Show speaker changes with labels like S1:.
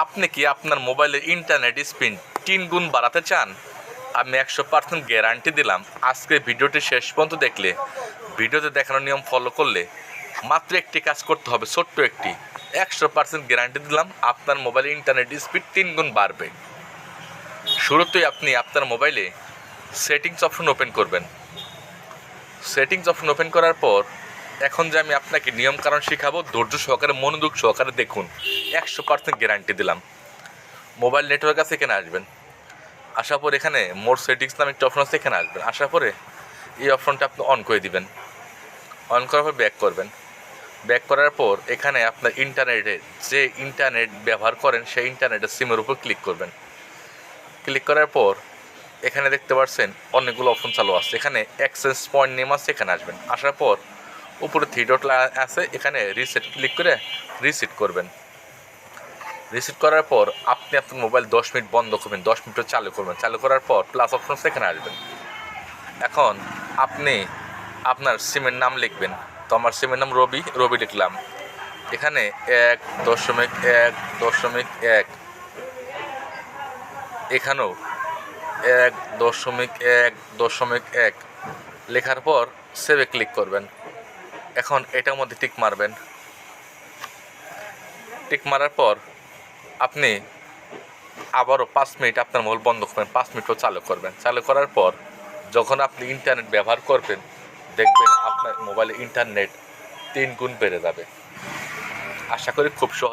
S1: আপনি কি আপনার মোবাইলের ইন্টারনেট স্পিড 3 গুণ বাড়াতে চান? আমি 100% গ্যারান্টি দিলাম, আজকের ভিডিওটি শেষ পর্যন্ত দেখলে, ভিডিওতে দেখানো নিয়ম ফলো করলে মাত্র একটি কাজ করতে হবে, ছোট্ট একটি। 100% গ্যারান্টি দিলাম আপনার মোবাইলের ইন্টারনেট স্পিড 3 গুণ বাড়বে। শুরুতেই আপনি আপনার মোবাইলে সেটিংস অপশন ওপেন করবেন। সেটিংস অপশন ওপেন করার পর এখন যে আমি আপনাকে নিয়মকানুন শেখাবো, ধৈর্য সহকারে মনোযোগ সহকারে দেখুন। 100% গ্যারান্টি দিলাম। মোবাইল নেটওয়ার্ক আছে, এখানে আসবেন। আসার পর এখানে মোর সেটিংস নামে একটা অপশন আছে, এখানে আসবেন। আসার পরে এই অপশনটা আপনি অন করে দিবেন। অন করার পর ব্যাক করবেন। ব্যাক করার পর এখানে আপনার যে ইন্টারনেট ব্যবহার করেন সেই ইন্টারনেটের সিমের উপর ক্লিক করবেন। ক্লিক করার পর এখানে দেখতে পাচ্ছেন অনেকগুলো অপশন চালু আছে। এখানে এক্সচেঞ্জ পয়েন্ট নেম আছে, এখানে আসবেন। আসার পর উপরে 3 ডট আছে, এখানে রিসেট ক্লিক করে রিসেট করবেন। রিসেট করার পর আপনি আপনার মোবাইল 10 মিনিট বন্ধ করবেন, 10 মিনিট চালু করবেন। চালু করার পর প্লাস অপশন এখানে আসবেন। এখন আপনি আপনার সিমের নাম লিখবেন। তো আমার সিমের নাম রবি লিখলাম। এখানে 1.1.1 এখানেও 1.1.1 লেখার পর সেভে ক্লিক করবেন। এখন এটার মধ্যে টিক মারবেন। টিক মারার পর আপনি আবারও 5 মিনিট আপনার মোবাইল বন্ধ করবেন, 5 মিনিটও চালু করবেন। চালু করার পর যখন আপনি ইন্টারনেট ব্যবহার করবেন, দেখবেন আপনার মোবাইলে ইন্টারনেট 3 গুণ বেড়ে যাবে। আশা করি খুব সহজ।